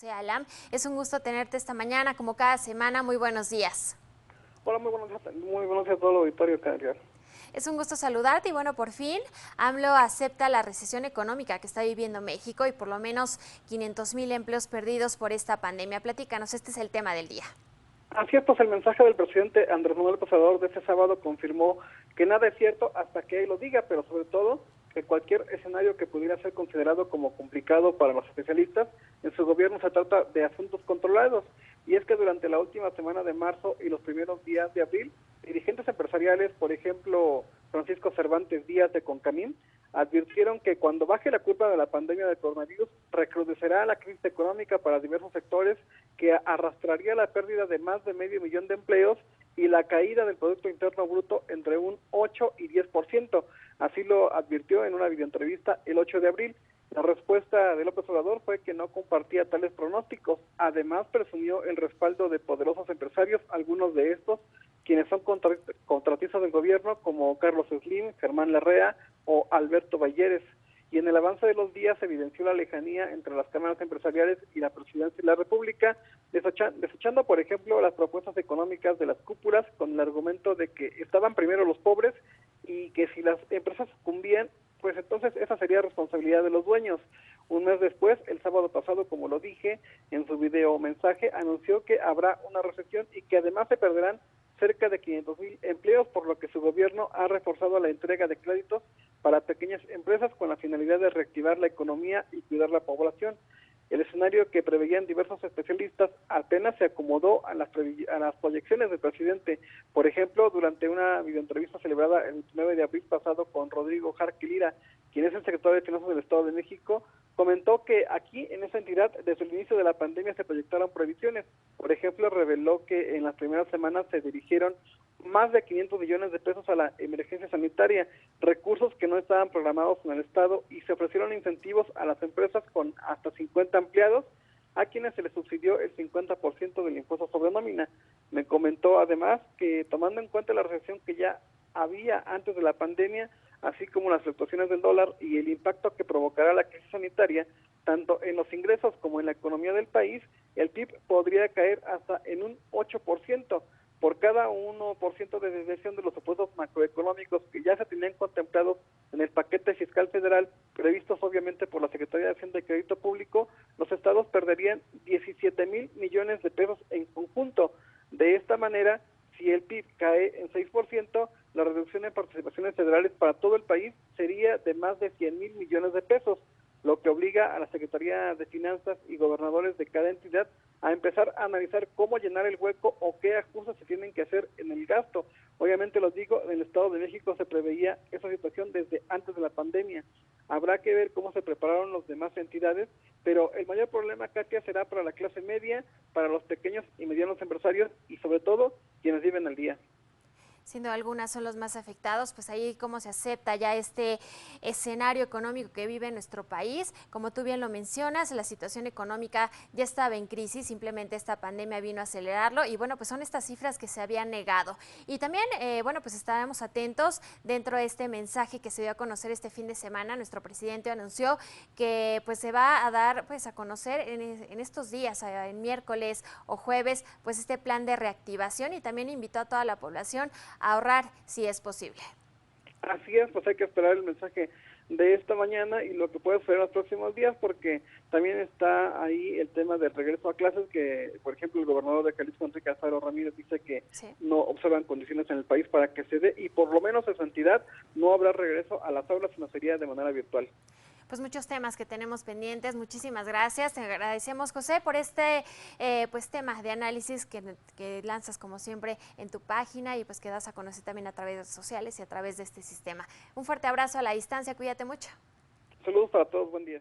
José Alam. Es un gusto tenerte esta mañana, como cada semana. Muy buenos días. Hola, muy buenos días a todo el auditorio, Carlos. Es un gusto saludarte y bueno, por fin AMLO acepta la recesión económica que está viviendo México y por lo menos 500,000 empleos perdidos por esta pandemia. Platícanos, este es el tema del día. Así es, pues el mensaje del presidente Andrés Manuel López Obrador de este sábado confirmó que nada es cierto hasta que él lo diga, pero sobre todo que cualquier escenario que pudiera ser considerado como complicado para los especialistas, en su gobierno se trata de asuntos controlados. Y es que durante la última semana de marzo y los primeros días de abril, dirigentes empresariales, por ejemplo, Francisco Cervantes Díaz de Concamín, advirtieron que cuando baje la curva de la pandemia del coronavirus, recrudecerá la crisis económica para diversos sectores que arrastraría la pérdida de más de 500,000 de empleos y la caída del Producto Interno Bruto entre un 8 y 10%. Así lo advirtió en una videoentrevista el 8 de abril. La respuesta de López Obrador fue que no compartía tales pronósticos. Además, presumió el respaldo de poderosos empresarios, algunos de estos quienes son contratistas del gobierno, como Carlos Slim, Germán Larrea o Alberto Balleres. Y en el avance de los días se evidenció la lejanía entre las cámaras empresariales y la presidencia de la República, desechando, por ejemplo, las propuestas económicas de las cúpulas con el argumento de que estaban primero los pobres y que si las empresas sucumbían, pues entonces esa sería responsabilidad de los dueños. Un mes después, el sábado pasado, como lo dije, en su video mensaje, anunció que habrá una recesión y que además se perderán cerca de 500,000 empleos, por lo que su gobierno ha reforzado la entrega de créditos para pequeñas empresas con la finalidad de reactivar la economía y cuidar la población. El escenario que preveían diversos especialistas apenas se acomodó a las proyecciones del presidente. Por ejemplo, durante una videoentrevista celebrada el 9 de abril pasado con Rodrigo Jarque Lira, quien es el secretario de Finanzas del Estado de México, comentó que aquí en esa entidad desde el inicio de la pandemia se proyectaron previsiones. Por ejemplo, reveló que en las primeras semanas se dirigieron más de 500 millones de pesos a la emergencia sanitaria, recursos que no estaban programados en el Estado, y se ofrecieron incentivos a las empresas con hasta 50 empleados, a quienes se les subsidió el 50% del impuesto sobre nómina. Me comentó además que tomando en cuenta la recesión que ya había antes de la pandemia, así como las fluctuaciones del dólar y el impacto que provocará la crisis sanitaria, tanto en los ingresos como en la economía del país, el PIB podría caer hasta en un 8%. Por cada 1% de desviación de los supuestos macroeconómicos que ya se tenían contemplados en el paquete fiscal federal, previstos obviamente por la Secretaría de Hacienda y Crédito Público, los estados perderían 17,000 millones de pesos en conjunto. De esta manera, si el PIB cae en 6%, la reducción en participaciones federales para todo el país sería de más de 100,000 millones de pesos, lo que obliga a la Secretaría de Finanzas y gobernadores de cada entidad a empezar a analizar cómo llenar el hueco o qué ajustes se tienen que hacer en el gasto. Obviamente lo digo, en el Estado de México se preveía esa situación desde antes de la pandemia. Habrá que ver cómo se prepararon las demás entidades, pero el mayor problema, Katia, será para la clase media, para los pequeños y medianos empresarios y sobre todo quienes viven al día. Siendo algunas son los más afectados, pues ahí cómo se acepta ya este escenario económico que vive nuestro país. Como tú bien lo mencionas, la situación económica ya estaba en crisis, simplemente esta pandemia vino a acelerarlo y bueno, pues son estas cifras que se habían negado. Y también, bueno, pues estábamos atentos dentro de este mensaje que se dio a conocer este fin de semana. Nuestro presidente anunció que pues se va a dar pues a conocer en estos días, en miércoles o jueves, pues este plan de reactivación y también invitó a toda la población ahorrar si es posible. Así es, pues hay que esperar el mensaje de esta mañana y lo que puede suceder en los próximos días, porque también está ahí el tema del regreso a clases, que por ejemplo el gobernador de Jalisco, Enrique Alfaro Ramírez, dice que Sí. no observan condiciones en el país para que se dé, y por lo menos en su entidad no habrá regreso a las aulas, sino sería de manera virtual. Pues muchos temas que tenemos pendientes. Muchísimas gracias. Te agradecemos, José, por este pues tema de análisis que lanzas como siempre en tu página y pues que das a conocer también a través de redes sociales y a través de este sistema. Un fuerte abrazo a la distancia. Cuídate mucho. Saludos para todos. Buen día.